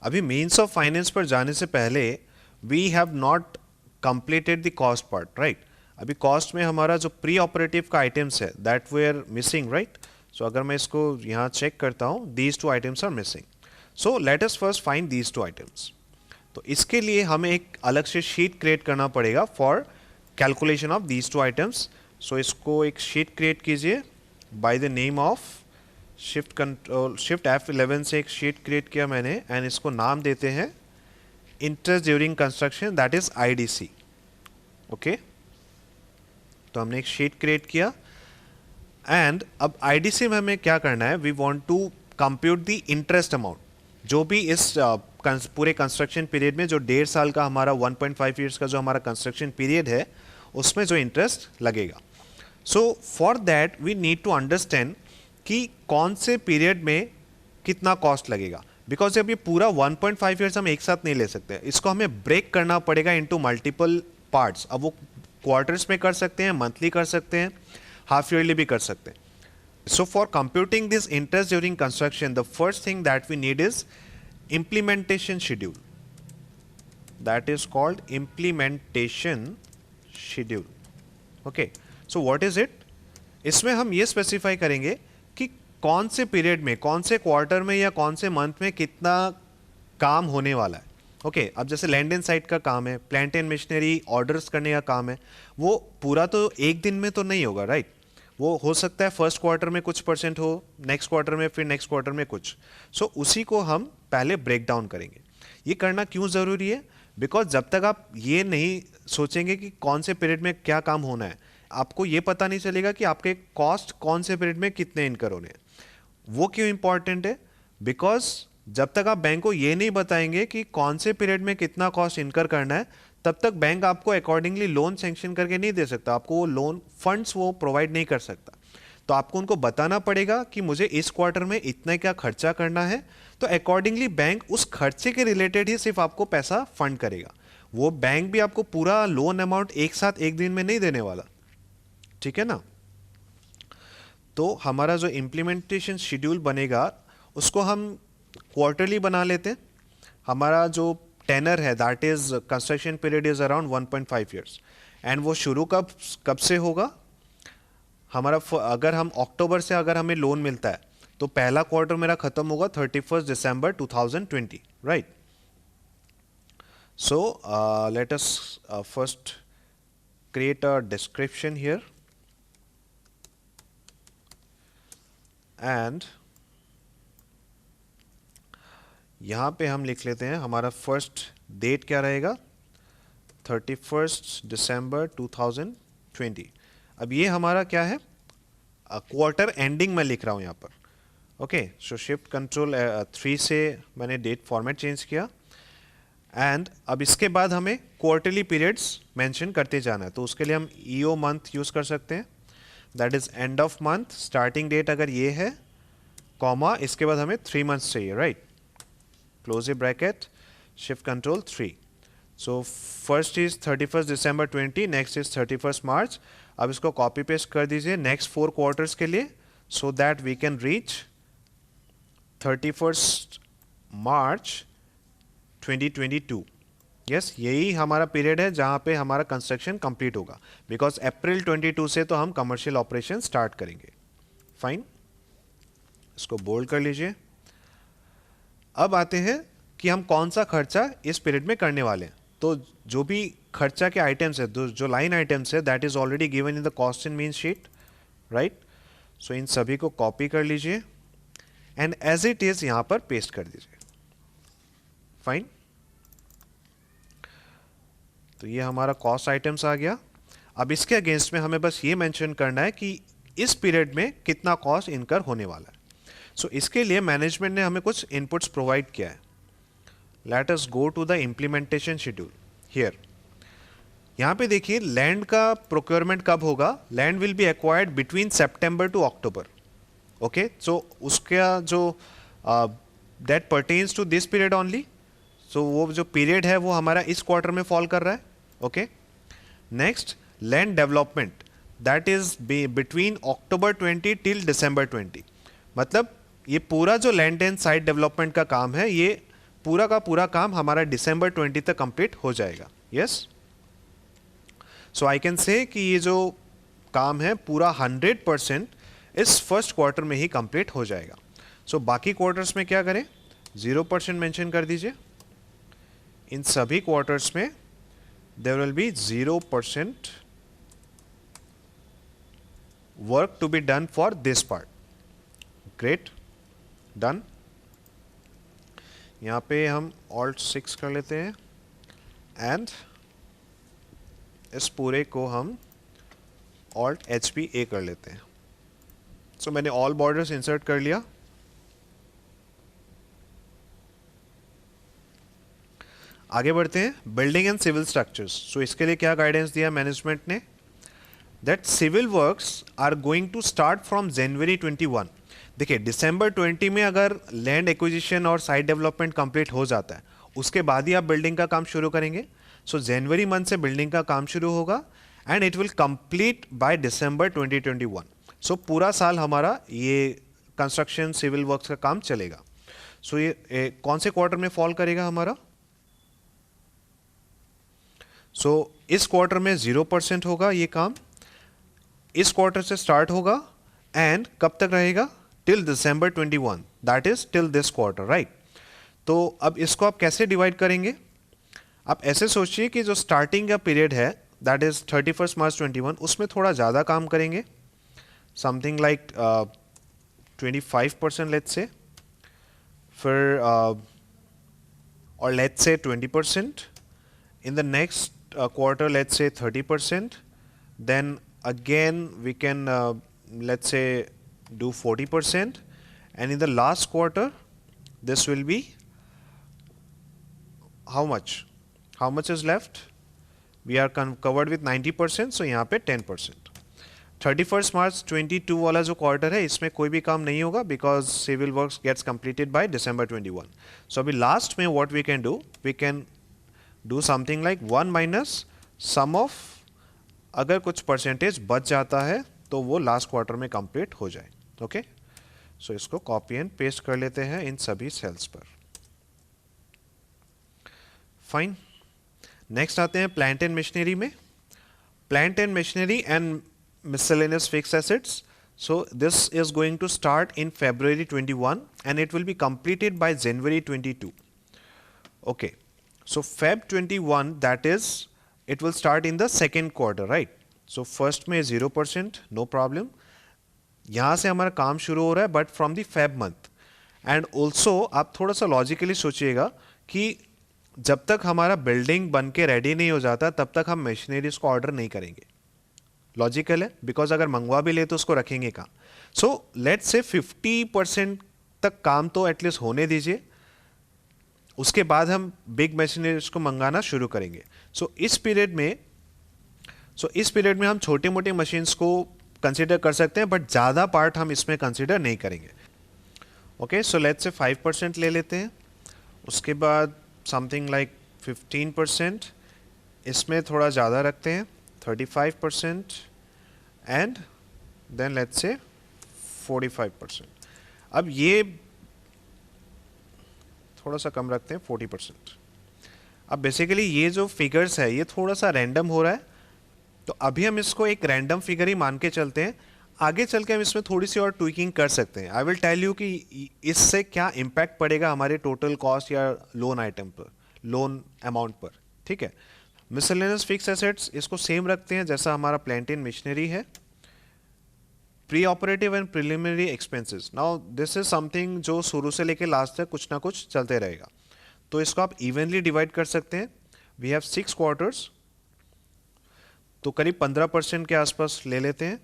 अभी means of finance पर जाने से पहले we have not completed the cost part, right? अभी कॉस्ट में हमारा जो प्री ऑपरेटिव का आइटम्स है that we are missing, right? So अगर मैं इसको यहाँ चेक करता हूँ, these two items are missing. So let us first find these two items. तो इसके लिए हमें एक अलग से शीट क्रिएट करना पड़ेगा for calculation of these two items. So इसको एक शीट क्रिएट कीजिए by the name of shift F11 से एक शीट क्रिएट किया मैंने एंड इसको नाम देते हैं interest during construction, that is IDC. Okay, तो हमने एक शीट क्रिएट किया एंड अब IDC में हमें क्या करना है, we want to compute the interest amount जो भी इस पूरे कंस्ट्रक्शन पीरियड में, जो 1.5 साल का हमारा 1.5 ईयर्स का जो हमारा कंस्ट्रक्शन पीरियड है उसमें जो इंटरेस्ट लगेगा. So for that we need to understand कि कौन से पीरियड में कितना कॉस्ट लगेगा, बिकॉज अब ये पूरा 1.5 ईयर्स हम एक साथ नहीं ले सकते. इसको हमें ब्रेक करना पड़ेगा इनटू मल्टीपल पार्ट्स. अब वो क्वार्टर्स में कर सकते हैं, मंथली कर सकते हैं, हाफ ईयरली भी कर सकते हैं. So for computing this interest during construction, the first thing that we need is implementation schedule. That is called implementation schedule. Okay. So what is it? इसमें हम ये स्पेसिफाई करेंगे कि कौन से पीरियड में, कौन से क्वार्टर में या कौन से मंथ में कितना काम होने वाला है. ओके, अब जैसे लैंड एंड साइट का काम है, प्लांट एंड मशीनरी ऑर्डर्स करने का काम है, वो पूरा तो एक दिन में तो नहीं होगा, राइट? वो हो सकता है फर्स्ट क्वार्टर में कुछ परसेंट हो, नेक्स्ट क्वार्टर में, फिर नेक्स्ट क्वार्टर में कुछ. सो उसी को हम पहले ब्रेक डाउन करेंगे. ये करना क्यों ज़रूरी है? बिकॉज जब तक आप ये नहीं सोचेंगे कि कौन से पीरियड में क्या काम होना है, आपको ये पता नहीं चलेगा कि आपके कॉस्ट कौन से पीरियड में कितने इनकर होने हैं. वो क्यों इंपॉर्टेंट है? बिकॉज जब तक आप बैंक को ये नहीं बताएंगे कि कौन से पीरियड में कितना कॉस्ट इनकर करना है, तब तक बैंक आपको अकॉर्डिंगली लोन सैंक्शन करके नहीं दे सकता, आपको वो लोन फंड्स वो प्रोवाइड नहीं कर सकता. तो आपको उनको बताना पड़ेगा कि मुझे इस क्वार्टर में इतना क्या खर्चा करना है, तो अकॉर्डिंगली बैंक उस खर्चे के रिलेटेड ही सिर्फ आपको पैसा फंड करेगा. वो बैंक भी आपको पूरा लोन अमाउंट एक साथ एक दिन में नहीं देने वाला, ठीक है ना? तो हमारा जो इम्प्लीमेंटेशन शेड्यूल बनेगा उसको हम क्वार्टरली बना लेते हैं. हमारा जो टेनर है that is construction period is around 1.5 years and वो शुरू कब से होगा हमारा, अगर हम अक्टूबर से अगर हमें लोन मिलता है तो पहला क्वार्टर मेरा खत्म होगा 31 दिसंबर 2020, right? So let us first create a description here and यहाँ पे हम लिख लेते हैं हमारा फर्स्ट डेट क्या रहेगा, 31 दिसंबर 2020. अब ये हमारा क्या है, क्वार्टर एंडिंग में लिख रहा हूँ यहाँ पर. ओके, सो शिफ्ट कंट्रोल 3 से मैंने डेट फॉर्मेट चेंज किया एंड अब इसके बाद हमें क्वार्टरली पीरियड्स मेंशन करते जाना है. तो उसके लिए हम ईओ मंथ यूज़ कर सकते हैं, that is end of month. Starting date अगर ये है, कॉमा, इसके बाद हमें 3 मंथ्स चाहिए, right? Close a bracket, shift control 3. So first is 31st December 20, next is 31st March. अब इसको कॉपी पेस्ट कर दीजिए नेक्स्ट 4 क्वार्टर्स के लिए, so that we can reach 31st March 2022. Yes, यही हमारा पीरियड है जहाँ पे हमारा कंस्ट्रक्शन कंप्लीट होगा, बिकॉज अप्रैल 22 से तो हम कमर्शियल ऑपरेशन स्टार्ट करेंगे. फाइन, इसको बोल्ड कर लीजिए. अब आते हैं कि हम कौन सा खर्चा इस पीरियड में करने वाले हैं. तो जो भी खर्चा के आइटम्स है, जो लाइन आइटम्स है, that is already given in the cost and mean sheet, right? So इन सभी को कॉपी कर लीजिए एंड एज इट इज यहां पर पेस्ट कर दीजिए. फाइन, तो ये हमारा कॉस्ट आइटम्स आ गया. अब इसके अगेंस्ट में हमें बस ये मेंशन करना है कि इस पीरियड में कितना कॉस्ट इनकर होने वाला है. सो इसके लिए मैनेजमेंट ने हमें कुछ इनपुट्स प्रोवाइड किया है. Let us go to the implementation schedule here. यहाँ पे देखिए लैंड का प्रोक्योरमेंट कब होगा, land will be acquired between September to October. Okay, so उसका जो that pertains to this period only. So वो जो पीरियड है वो हमारा इस क्वार्टर में फॉल कर रहा है. Okay, next land development, that is between October 20 till दिसंबर 20. मतलब ये पूरा जो लैंड एंड साइट डेवलपमेंट का काम है ये पूरा का पूरा काम हमारा दिसंबर 20 तक कंप्लीट हो जाएगा। Yes, so I can say कि ये जो काम है पूरा 100% इस फर्स्ट क्वार्टर में ही कंप्लीट हो जाएगा। सो बाकी क्वार्टर्स में क्या करें, 0% मेंशन कर दीजिए। इन सभी क्वार्टर्स में there will be 0% work to be done for this part. Great, done. यहाँ पे हम Alt 6 कर लेते हैं एंड इस पूरे को हम Alt HPA कर लेते हैं। सो मैंने ऑल बॉर्डर्स इंसर्ट कर लिया। आगे बढ़ते हैं, building and civil structures. So इसके लिए क्या गाइडेंस दिया मैनेजमेंट ने, that civil works are going to start from January 21। देखिए दिसंबर 20 में अगर लैंड एक्विजिशन और साइट डेवलपमेंट कंप्लीट हो जाता है उसके बाद ही आप बिल्डिंग का काम शुरू करेंगे। सो जनवरी मंथ से बिल्डिंग का काम शुरू होगा and it will complete by December 2021। सो पूरा साल हमारा ये कंस्ट्रक्शन सिविल वर्क्स का काम चलेगा। सो ये कौन से क्वार्टर में फॉल करेगा हमारा, सो इस क्वार्टर में 0% होगा ये काम, इस क्वार्टर से स्टार्ट होगा एंड कब तक रहेगा, till December 21, that is till this quarter, right. तो अब इसको आप कैसे डिवाइड करेंगे, आप ऐसे सोचिए कि जो स्टार्टिंग का पीरियड है दैट इज 31 मार्च 21, उसमें थोड़ा ज़्यादा काम करेंगे, समथिंग लाइक 25% लेट्स से, फिर और let's say 20%, in the next quarter let's say 30%, then again we can let's say do 40%, and in the last quarter this will be how much is left, we are covered with 90%, so यहाँ पे 10%। 31 मार्च 22 वाला जो quarter है इसमें कोई भी काम नहीं होगा because civil works gets completed by December 21। So अभी लास्ट में what we can do, we can do something like 1 minus sum of, अगर कुछ परसेंटेज बच जाता है तो वो लास्ट क्वार्टर में कंप्लीट हो जाए। ओके, सो इसको कॉपी एंड पेस्ट कर लेते हैं इन सभी सेल्स पर। फाइन, नेक्स्ट आते हैं प्लांट एंड मशीनरी में। Plant and machinery and miscellaneous fixed assets, so this is going to start in February 21 and it will be completed by January 22. Okay, so Feb 21, that is it will start in the second quarter, right? So first में 0%, no problem, यहाँ से हमारा काम शुरू हो रहा है but from the Feb month। and also आप थोड़ा सा लॉजिकली सोचिएगा कि जब तक हमारा बिल्डिंग बन के रेडी नहीं हो जाता तब तक हम मशीनरीज को ऑर्डर नहीं करेंगे। लॉजिकल है, बिकॉज अगर मंगवा भी ले तो उसको रखेंगे कहाँ। सो लेट्स से 50% तक काम तो एटलीस्ट होने दीजिए, उसके बाद हम बिग मशीनरीज को मंगाना शुरू करेंगे। सो इस पीरियड में हम छोटी मोटी मशीन्स को कंसिडर कर सकते हैं बट ज़्यादा पार्ट हम इसमें कंसिडर नहीं करेंगे। ओके, सो लेट्स से 5% ले लेते हैं, उसके बाद समथिंग लाइक 15%, इसमें थोड़ा ज़्यादा रखते हैं 35%, and then let's say 45%। अब ये थोड़ा सा कम रखते हैं 40%। अब बेसिकली ये जो फिगर्स है ये थोड़ा सा रैंडम हो रहा है, तो अभी हम इसको एक रैंडम फिगर ही मान के चलते हैं। आगे चल के हम इसमें थोड़ी सी और ट्विकिंग कर सकते हैं। आई विल टेल यू कि इससे क्या इम्पैक्ट पड़ेगा हमारे टोटल कॉस्ट या लोन आइटम पर, लोन अमाउंट पर। ठीक है, मिसलेनियस फिक्स एसेट्स इसको सेम रखते हैं जैसा हमारा प्लांट एंड मशीनरी है। Pre operative and preliminary expenses, now this is something जो शुरू से लेके लास्ट तक कुछ ना कुछ चलते रहेगा, तो इसको आप इवनली डिवाइड कर सकते हैं। वी हैव 6 क्वार्टर्स, तो करीब 15% के आसपास ले लेते हैं।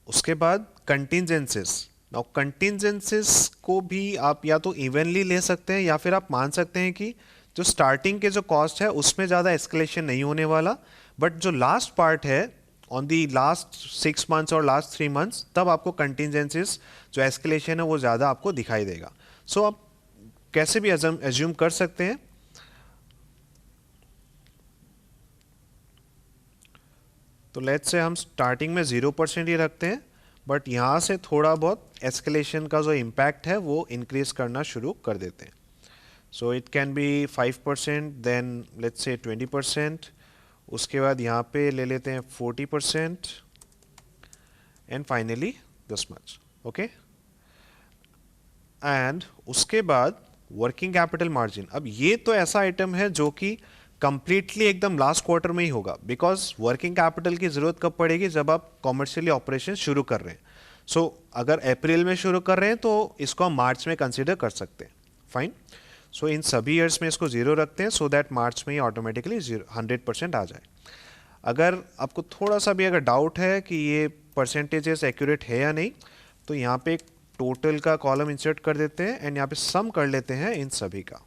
उसके बाद कंटिंजेंसीज, नाउ कंटिंजेंसीज को भी आप या तो इवनली ले सकते हैं या फिर आप मान सकते हैं कि जो स्टार्टिंग के जो कॉस्ट है उसमें ज़्यादा एस्केलेशन नहीं होने वाला, बट जो लास्ट पार्ट है ऑन दी लास्ट 6 मंथ्स और लास्ट 3 मंथ्स तब आपको कंटिंजेंसीज जो एस्केलेशन है वो ज़्यादा आपको दिखाई देगा। सो आप कैसे भी एज्यूम कर सकते हैं। तो लेट्स से हम स्टार्टिंग में 0% ही रखते हैं, बट यहाँ से थोड़ा बहुत एस्केलेशन का जो इम्पैक्ट है वो इंक्रीज करना शुरू कर देते हैं. So it can be 5%, then let's say 20%, उसके बाद यहाँ पे ले लेते हैं 40%, and finally this much. Okay, and उसके बाद वर्किंग कैपिटल मार्जिन. अब ये तो ऐसा आइटम है जो कि कंप्लीटली एकदम लास्ट क्वार्टर में ही होगा, बिकॉज वर्किंग कैपिटल की जरूरत कब पड़ेगी, जब आप कॉमर्शियली ऑपरेशन शुरू कर रहे हैं. सो अगर अप्रैल में शुरू कर रहे हैं तो इसको हम मार्च में कंसिडर कर सकते हैं. फाइन. सो इन सभी ईयर्स में इसको 0 रखते हैं, सो दैट मार्च में ही ऑटोमेटिकली 100% आ जाए. अगर आपको थोड़ा सा भी अगर डाउट है कि ये परसेंटेजेस एक्यूरेट है या नहीं, तो यहाँ पे एक टोटल का कॉलम इंसर्ट कर देते हैं एंड यहाँ पे सम कर लेते हैं इन सभी का.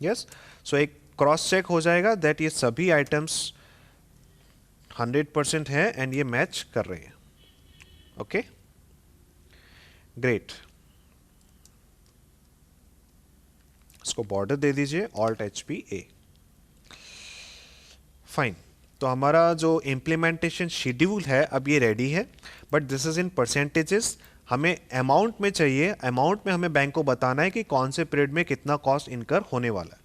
यस, सो एक क्रॉस चेक हो जाएगा दैट ये सभी आइटम्स 100% है एंड ये मैच कर रहे हैं. Okay, great. इसको बॉर्डर दे दीजिए ऑल्ट HP A. फाइन. तो हमारा जो इम्प्लीमेंटेशन शेड्यूल है अब ये रेडी है, but this is in percentages. हमें अमाउंट में चाहिए, अमाउंट में हमें बैंक को बताना है कि कौन से पीरियड में कितना कॉस्ट इनकर होने वाला है.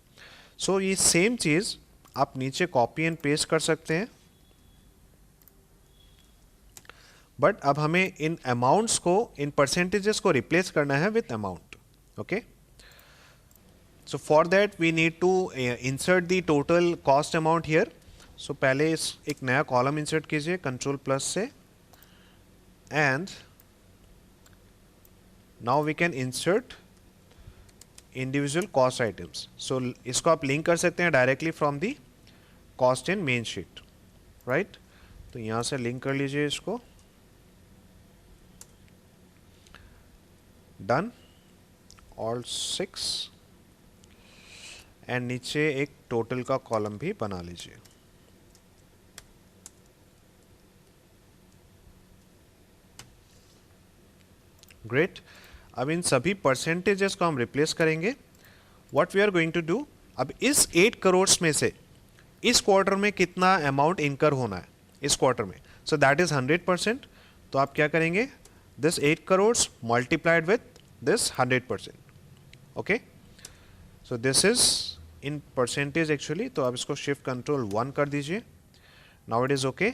सो ये सेम चीज़ आप नीचे कॉपी एंड पेस्ट कर सकते हैं, बट अब हमें इन अमाउंट्स को, इन परसेंटेजेस को रिप्लेस करना है with amount. Okay, so for that we need to insert the total cost amount here. So पहले इस एक नया कॉलम इंसर्ट कीजिए Ctrl+ से, and now we can insert individual cost items. So इसको आप लिंक कर सकते हैं directly from the cost in main sheet. Right, तो यहाँ से लिंक कर लीजिए इसको. डन. ऑल 6, एंड नीचे एक टोटल का कॉलम भी बना लीजिए. ग्रेट. अब इन सभी परसेंटेजेस को हम रिप्लेस करेंगे. What we are going to do, अब इस 8 करोड़ में से इस क्वार्टर में कितना अमाउंट इनकर होना है इस क्वार्टर में, सो दैट इज 100%. तो आप क्या करेंगे, this 8 crore multiplied with this 100%. Okay, so this is in percentage actually. तो आप इसको शिफ्ट Ctrl+1 कर दीजिए. Now it is okay.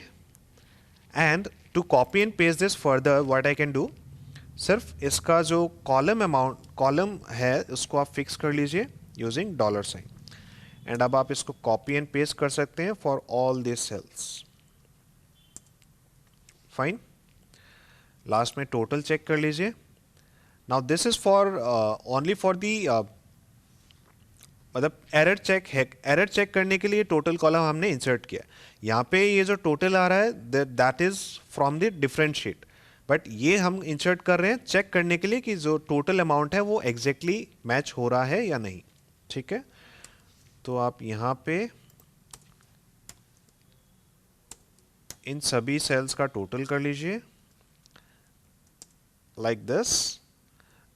And to copy and paste this further, what I can do, सिर्फ इसका जो कॉलम है उसको आप फिक्स कर लीजिए यूजिंग $. एंड अब आप इसको कॉपी एंड पेस्ट कर सकते हैं for all this cells. Fine. Last में टोटल चेक कर लीजिए. Now this is for only for the, मतलब एरर चेक है. एरर चेक करने के लिए टोटल कॉलम हमने इंसर्ट किया. यहाँ पे ये जो टोटल आ रहा है that is from the different sheet, but ये हम इंसर्ट कर रहे हैं चेक करने के लिए कि जो टोटल अमाउंट है वो एग्जैक्टली मैच हो रहा है या नहीं. ठीक है, तो आप यहाँ पे इन सभी सेल्स का टोटल कर लीजिए like this,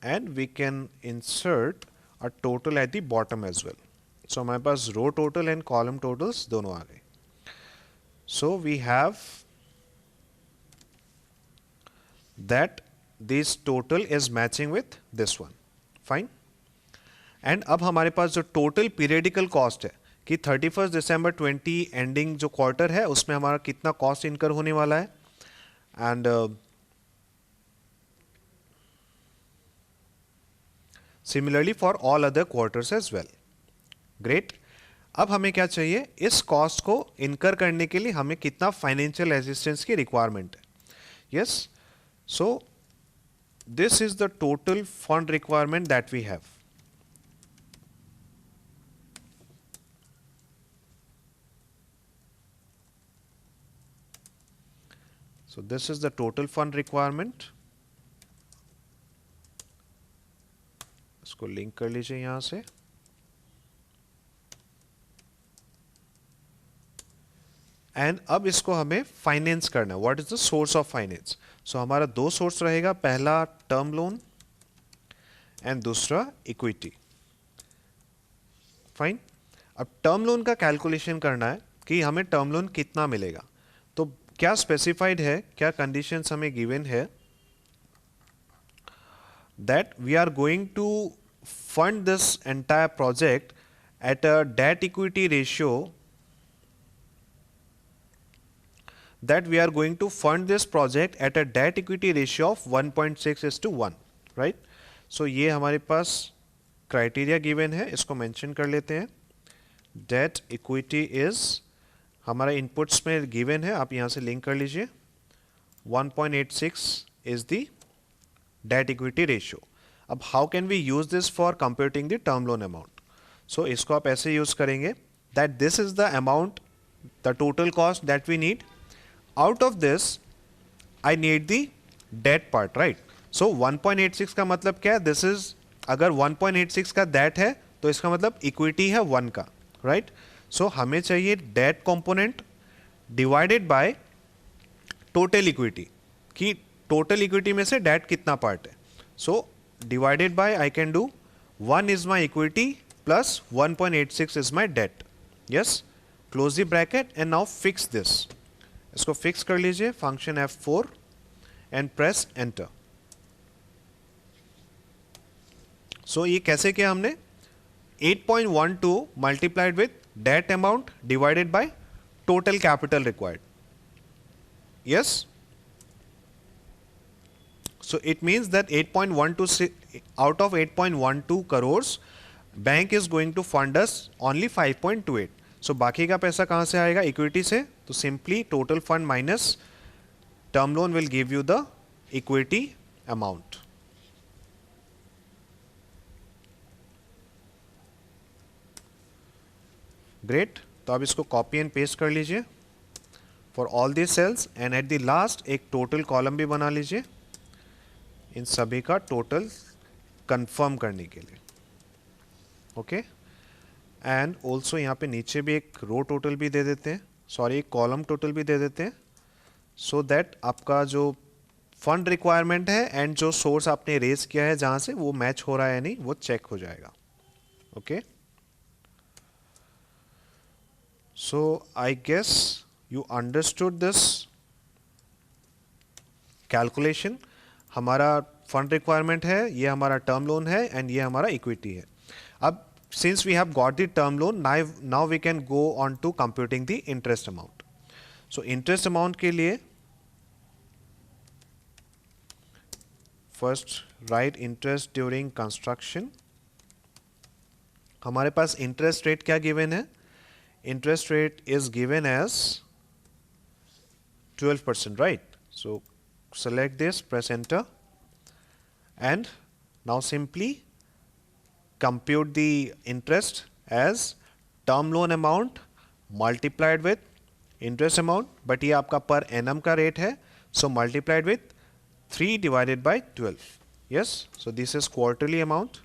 and we can insert a total at the bottom as well. So हमारे पास row total and column totals दोनों आ गए. So we have that this total is matching with this one. Fine. And अब हमारे पास जो total periodical cost है कि 31 दिसंबर 20 एंडिंग जो क्वार्टर है उसमें हमारा कितना कॉस्ट इनकर होने वाला है, and similarly for all other quarters as well. Great. अब हमें क्या चाहिए, इस कॉस्ट को इनकर करने के लिए हमें कितना फाइनेंशियल असिस्टेंस की रिक्वायरमेंट है. Yes, so this is the total fund requirement that we have. So this is the total fund requirement. इसको लिंक कर लीजिए यहाँ से. एंड अब इसको हमें फाइनेंस करना है. What is the source of finance. So हमारा दो सोर्स रहेगा, पहला टर्म लोन एंड दूसरा इक्विटी. फाइन. अब टर्म लोन का कैलकुलेशन करना है कि हमें टर्म लोन कितना मिलेगा। तो क्या स्पेसिफाइड है, क्या कंडीशंस हमें गिवन है, that we are going to fund this entire project at a debt equity ratio, that we are going to fund this project at a debt equity ratio of 1.6:1, right? So ये हमारे पास criteria given है, इसको mention कर लेते हैं। Debt equity is, हमारा inputs में given है, आप यहाँ से लिंक कर लीजिए। 1.86 is the debt equity ratio. अब how can we use this for computing the term loan amount? So इसको आप ऐसे यूज करेंगे that this is the amount, the total cost that we need, out of this I need the debt part, right? So 1.86 का मतलब क्या है? This is, अगर 1.86 का डेट है तो इसका मतलब इक्विटी है 1 का, राइट? सो हमें चाहिए debt component divided by total equity, कि टोटल इक्विटी में से डेट कितना पार्ट है। So divided by, I can do 1 is my equity plus 1.86 is my debt. Yes, close the bracket and now fix this. इसको fix कर लीजिए, function F4 and press enter. So ये कैसे किया हमने? 8.12 multiplied with debt amount divided by total capital required. Yes, so it means that 8.12 out of 8.12 crores bank is going to fund us only 5.28. so बाकी का पैसा कहाँ से आएगा? इक्विटी से। तो simply total fund minus term loan will give you the equity amount. Great, तो अब इसको कॉपी एंड पेस्ट कर लीजिए for all the cells and at the last एक टोटल कॉलम भी बना लीजिए इन सभी का टोटल कंफर्म करने के लिए। ओके, एंड ऑल्सो यहाँ पे नीचे भी एक रो टोटल भी दे देते हैं, सॉरी एक कॉलम टोटल भी दे देते हैं, सो दैट आपका जो फंड रिक्वायरमेंट है एंड जो सोर्स आपने रेज किया है जहाँ से, वो मैच हो रहा है या नहीं वो चेक हो जाएगा। Okay, so I guess you understood this calculation. हमारा फंड रिक्वायरमेंट है, ये हमारा टर्म लोन है एंड ये हमारा इक्विटी है। अब since we have got the term loan, now we can go on to computing the interest amount. So interest amount के लिए first write interest during construction. हमारे पास इंटरेस्ट रेट क्या गिवन है? Interest rate is given as 12%, right? So select this, press enter, and now simply compute the interest as term loan amount multiplied with interest amount, but ये आपका per annum का rate है, so multiplied with 3 divided by 12. Yes, so this is quarterly amount.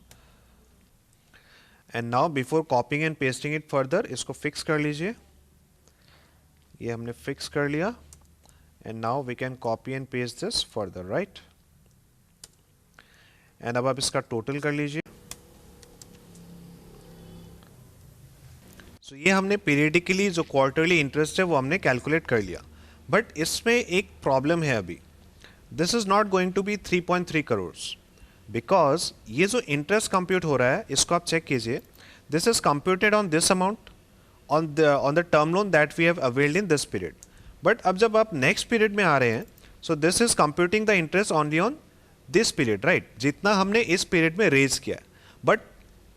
And now before copying and pasting it further, इसको fix कर लीजिए। ये हमने fix कर लिया। And now we can copy and paste this further, right? And अब आप इसका टोटल कर लीजिए। So ये हमने पीरियडिकली जो क्वार्टरली इंटरेस्ट है वो हमने कैलकुलेट कर लिया, बट इसमें एक प्रॉब्लम है अभी। This is not going to be 3.3 crore, because ये जो इंटरेस्ट कंप्यूट हो रहा है इसको आप चेक कीजिए। This is computed on this amount on the term loan that we have availed in this period. But अब जब आप नेक्स्ट पीरियड में आ रहे हैं, so this is computing the interest only on this period, right? जितना हमने इस पीरियड में रेज किया, बट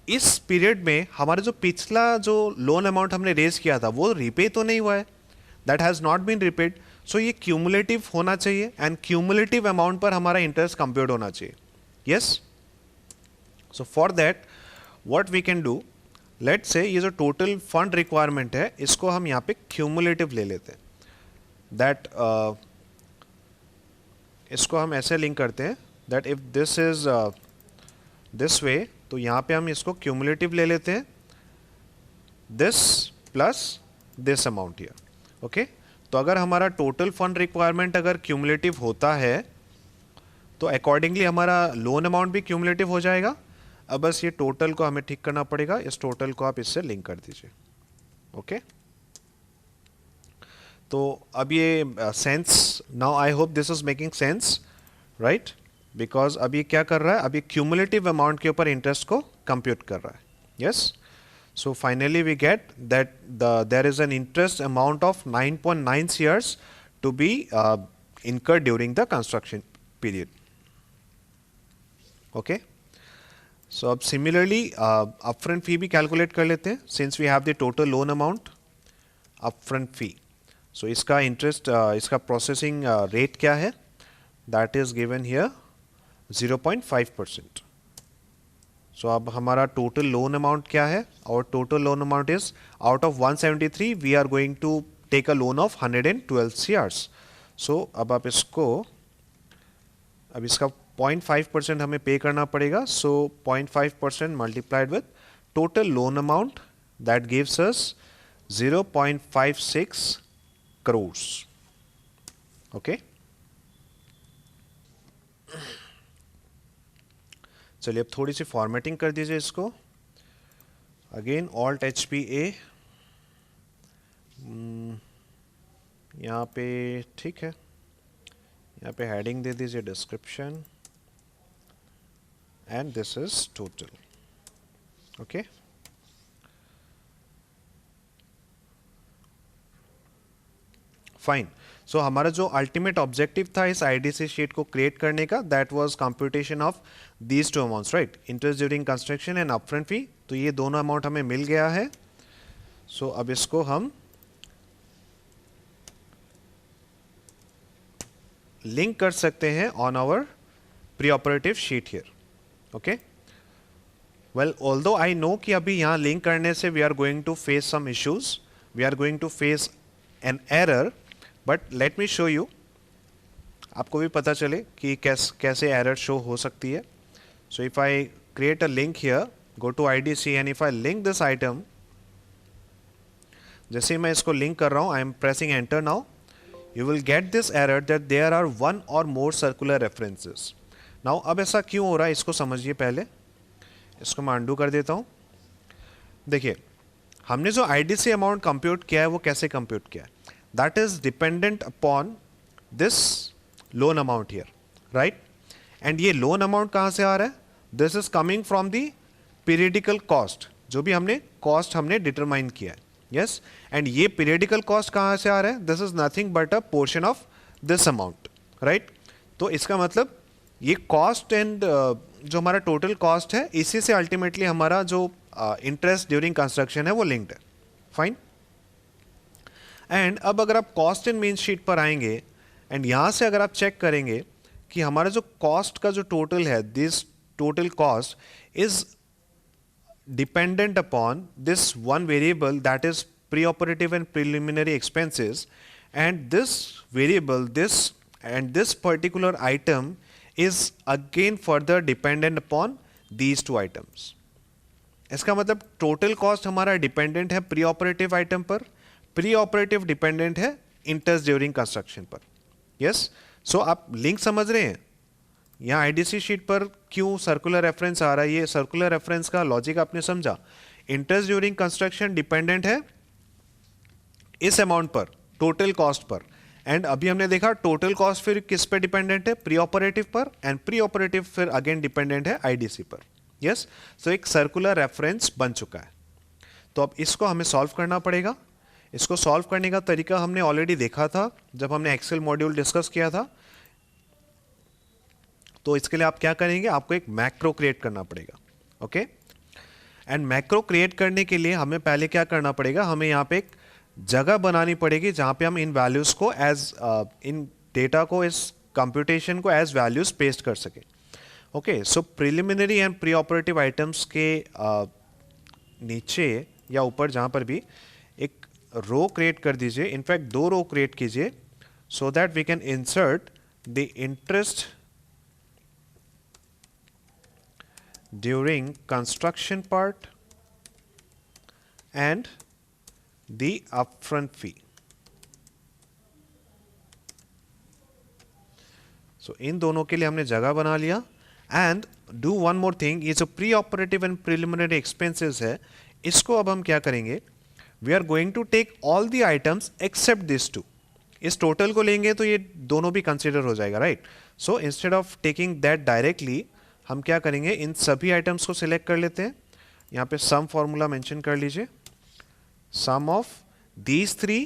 इस पीरियड में हमारा जो पिछला जो लोन अमाउंट हमने रेज किया था वो रिपे तो नहीं हुआ है, that has not been repaid. So ये क्यूमुलेटिव होना चाहिए एंड क्यूमुलेटिव अमाउंट पर हमारा इंटरेस्ट कंप्यूट होना चाहिए। Yes, so for that what we can do, let's say ये जो टोटल फंड रिक्वायरमेंट है इसको हम यहाँ पे क्यूमुलेटिव ले लेते हैं। दैट इसको हम ऐसे लिंक करते हैं that if this is this way, तो यहाँ पे हम इसको क्यूमुलेटिव ले लेते हैं, this plus this amount here. Okay, तो अगर हमारा टोटल फंड रिक्वायरमेंट अगर क्यूमुलेटिव होता है तो अकॉर्डिंगली हमारा लोन अमाउंट भी क्यूमुलेटिव हो जाएगा। अब बस ये टोटल को हमें ठीक करना पड़ेगा, इस टोटल को आप इससे लिंक कर दीजिए। ओके, तो अब ये sense, now I hope this is making sense, right? Because अब ये क्या कर रहा है, अभी क्यूमुलेटिव अमाउंट के ऊपर इंटरेस्ट को कंप्यूट कर रहा है। Yes, so finally we get that there is an interest amount of 9.9 years to be incurred during the construction period. Okay, so अब similarly upfront fee भी calculate कर लेते हैं, since we have the total loan amount, upfront fee. So इसका interest इसका processing rate क्या है, that is given here 0.5%. सो अब हमारा टोटल लोन अमाउंट क्या है, और total loan amount is out of 173 we are going to take a loan of 112 CRs. So अब आप इसको, अब इसका 0.5% हमें पे करना पड़ेगा. सो 0.5% multiplied with total loan amount that gives us 0.56 crores. Okay, चलिए अब थोड़ी सी फॉर्मेटिंग कर दीजिए इसको. अगेन ऑल्ट HPA यहाँ पे, ठीक है, यहाँ पे हेडिंग दे दीजिए description, and this is total. Okay, fine. So हमारा जो अल्टीमेट ऑब्जेक्टिव था इस IDC शीट को क्रिएट करने का, that was computation of these two amounts, right? Interest during construction and upfront fee. तो ये दोनों अमाउंट हमें मिल गया है. सो अब इसको हम लिंक कर सकते हैं on our pre operative sheet here. Okay, well although I know कि अभी यहाँ लिंक करने से we are going to face some issues, we are going to face an error, but let me show you, आपको भी पता चले कि कैसे एरर शो हो सकती है. So if I create a link here, go to IDC and if I link this item, जैसे ही मैं इसको लिंक कर रहा हूं, I am pressing enter now, you will get this error that there are one or more circular references. Now अब ऐसा क्यों हो रहा है इसको समझिए. पहले इसको मैं अंडू कर देता हूं. देखिए, हमने जो IDC अमाउंट कंप्यूट किया है वो कैसे कंप्यूट किया है, that is dependent upon this loan amount here, right? and ये loan amount कहाँ से आ रहा है, this is coming from the periodical cost, जो भी हमने cost हमने determine किया है. yes, and ये periodical cost कहाँ से आ रहा है, this is nothing but a portion of this amount, right? तो इसका मतलब ये cost and जो हमारा total cost है, इसी से ultimately हमारा जो interest during construction है वो linked है. fine. एंड अब अगर आप कॉस्ट एंड मेन शीट पर आएंगे एंड यहाँ से अगर आप चेक करेंगे कि हमारा जो कॉस्ट का जो टोटल है, this total cost is dependent upon this one variable that is pre operative and preliminary expenses, and this variable this particular item is again further dependent upon these two items. इसका मतलब total cost हमारा dependent है pre operative item पर, pre operative dependent है interest during construction पर. Yes, सो आप link समझ रहे हैं. यहाँ IDC शीट पर क्यों सर्कुलर रेफरेंस आ रहा है, ये सर्कुलर रेफरेंस का लॉजिक आपने समझा. इंटरेस्ट ड्यूरिंग कंस्ट्रक्शन डिपेंडेंट है इस अमाउंट पर, टोटल कॉस्ट पर, एंड अभी हमने देखा टोटल कॉस्ट फिर किस पे डिपेंडेंट है, प्री ऑपरेटिव पर, एंड प्री ऑपरेटिव फिर अगेन डिपेंडेंट है IDC पर. यस, सो एक सर्कुलर रेफरेंस बन चुका है. तो अब इसको हमें सॉल्व करना पड़ेगा. इसको सॉल्व करने का तरीका हमने ऑलरेडी देखा था जब हमने एक्सेल मॉड्यूल डिस्कस किया था. तो इसके लिए आप क्या करेंगे, आपको एक मैक्रो क्रिएट करना पड़ेगा. ओके, एंड मैक्रो क्रिएट करने के लिए हमें पहले क्या करना पड़ेगा, हमें यहाँ पे एक जगह बनानी पड़ेगी जहाँ पे हम इन वैल्यूज को एज इन डेटा को, इस कंप्यूटेशन को एज वैल्यूज पेस्ट कर सके. Okay, so preliminary and pre operative items के नीचे या ऊपर जहाँ पर भी एक रो क्रिएट कर दीजिए. इनफैक्ट 2 रो क्रिएट कीजिए, so that we can insert the interest during construction part and the upfront fee. So इन दोनों के लिए हमने जगह बना लिया. And do one more thing, ये जो pre operative and preliminary expenses है, इसको अब हम क्या करेंगे, we are going to take all the items except these two. इस टोटल को लेंगे तो ये दोनों भी कंसिडर हो जाएगा, right. So instead of taking that directly हम क्या करेंगे, इन सभी आइटम्स को सिलेक्ट कर लेते हैं। यहाँ पे सम फॉर्मूला मेंशन कर लीजिए, sum of these three,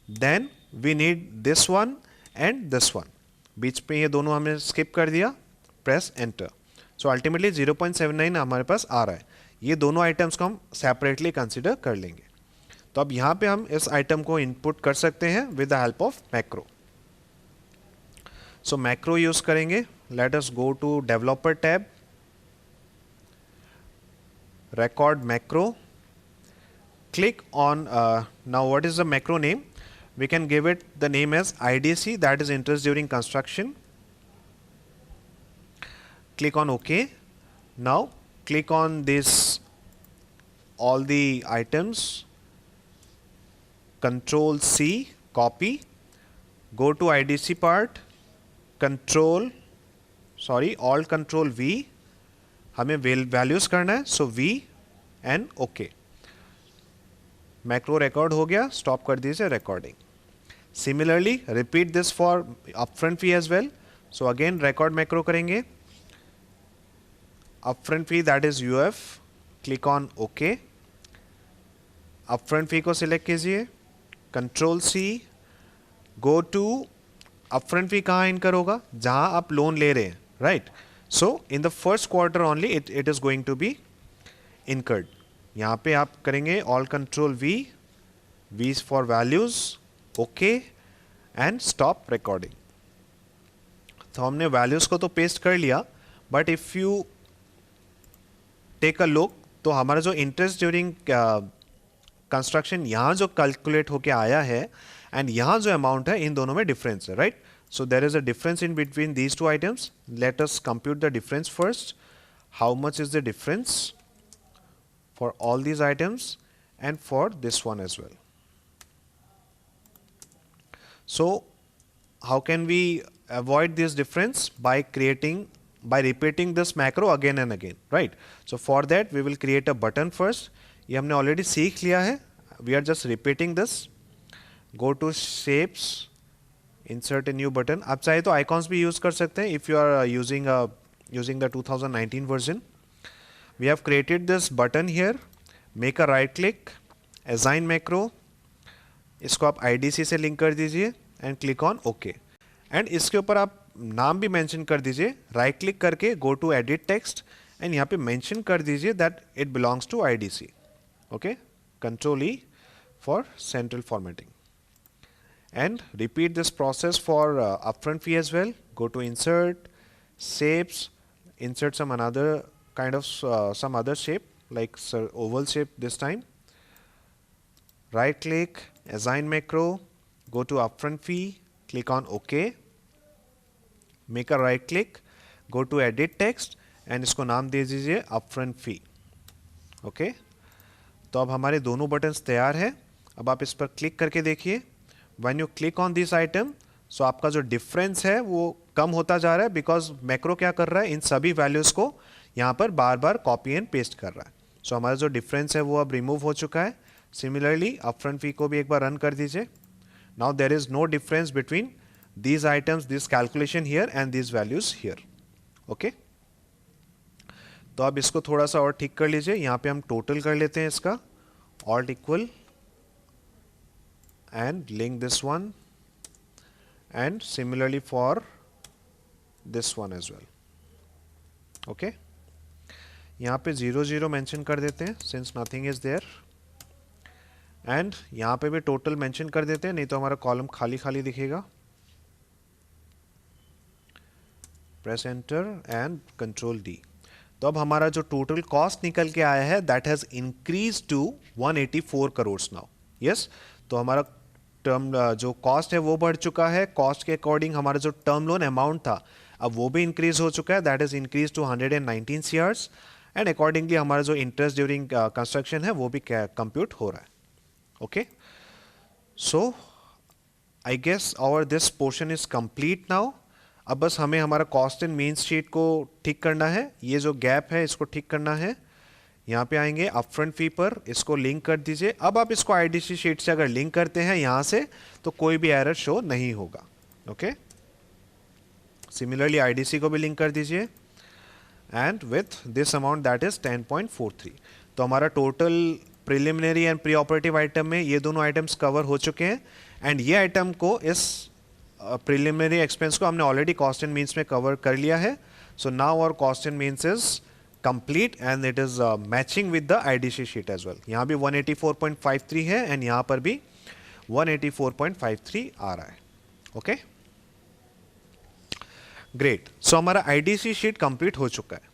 then we need this one and this one. बीच पे ये दोनों हमने स्किप कर दिया, प्रेस एंटर। सो अल्टीमेटली 0.79 हमारे पास आ रहा है। ये दोनों आइटम्स को हम सेपरेटली कंसिडर कर लेंगे। तो अब यहाँ पे हम इस आइटम को इनपुट कर सकते हैं with the help of macro. So macro use करेंगे। Let us go to developer tab, record macro, click on now what is the macro name, we can give it the name as IDC, that is interest during construction. Click on OK. Now click on this, all the items, control C, copy, go to IDC part, alt control V, हमें values करना है, so we and okay. Macro record हो गया, stop कर दीजिए recording. Similarly repeat this for upfront fee as well. So again record macro करेंगे, upfront fee that is UF, click on okay. Upfront fee को select कीजिए, control C, go to upfront fee कहाँ incur होगा, जहां आप loan ले रहे हैं, right. So in the first quarter only it is going to be incurred. यहाँ पे आप करेंगे all control V, V is for values, OK and stop recording. तो हमने values को तो paste कर लिया, but if you take a look तो हमारा जो interest during construction यहाँ जो calculate होके आया है and यहाँ जो amount है, इन दोनों में difference है, right? So there is a difference in between these two items. Let us compute the difference first. How much is the difference for all these items and for this one as well? So how can we avoid this difference? By repeating this macro again and again, right? So for that we will create a button first. ये हमने already सीख लिया है. We are just repeating this. Go to shapes, insert a new button. आप चाहे तो icons भी use कर सकते हैं if you are using the 2019 version. We have created this button here. Make a right click, assign macro. इसको आप IDC से लिंक कर दीजिए and click on OK. And इसके ऊपर आप नाम भी mention कर दीजिए, right click करके go to edit text and यहाँ पे mention कर दीजिए that it belongs to IDC. Okay, Control E for central formatting. And repeat this process for upfront fee as well. Go to insert, shapes, insert some another kind of some other shape like oval shape this time. Right click, assign macro, go to upfront fee, click on OK. Make a right click, go to edit text and इसको नाम दे दीजिए upfront fee. Okay. तो अब हमारे दोनों buttons तैयार हैं। अब आप इस पर क्लिक करके देखिए। When you click on this item, so आपका जो डिफरेंस है वो कम होता जा रहा है बिकॉज मैक्रो क्या कर रहा है, इन सभी वैल्यूज को यहाँ पर बार बार कॉपी एंड पेस्ट कर रहा है। सो हमारा जो डिफरेंस है वो अब रिमूव हो चुका है। सिमिलरली अपफ्रंट फी को भी एक बार रन कर दीजिए। Now there is no difference between these items, this calculation here and these values here. Okay, तो अब इसको थोड़ा सा और ठीक कर लीजिए। यहाँ पे हम टोटल कर लेते हैं इसका, alt equal and link this one and similarly for this one as well. Okay, यहाँ पे 00 मेंशन कर देते हैं since nothing is there and यहाँ पे भी टोटल मेंशन कर देते हैं, नहीं तो हमारा कॉलम खाली खाली दिखेगा। Press enter and control D. तो अब हमारा जो टोटल कॉस्ट निकल के आया है that has increase to 184 crore now. Yes, तो हमारा टर्म जो कॉस्ट है वो बढ़ चुका है। कॉस्ट के अकॉर्डिंग हमारा जो टर्म लोन अमाउंट था अब वो भी इंक्रीज हो चुका है, that is increase to 119 CRs and accordingly हमारा जो इंटरेस्ट ड्यूरिंग कंस्ट्रक्शन है वो भी कंप्यूट हो रहा है। Okay, so I guess our this portion is complete now. अब बस हमें हमारा कॉस्ट एंड मीन्स शीट को ठीक करना है, ये जो गैप है इसको ठीक करना है। यहाँ पे आएंगे अपफ्रंट फी पर, इसको लिंक कर दीजिए। अब आप इसको आईडीसी शीट से अगर लिंक करते हैं यहाँ से तो कोई भी एरर शो नहीं होगा। ओके, सिमिलरली आईडीसी को भी लिंक कर दीजिए and with this amount that is 10.43। तो हमारा total preliminary and pre operative item में ये दोनों आइटम्स कवर हो चुके हैं एंड ये आइटम को, इस प्रिलिमिनरी एक्सपेंस को हमने ऑलरेडी कॉस्ट एंड मीन्स में कवर कर लिया है। So now our cost and means is complete and it is matching with the IDC sheet as well। यहाँ भी 184.53 है एंड यहाँ पर भी 184.53 आ रहा है। Okay, great. सो हमारा IDC शीट कंप्लीट हो चुका है।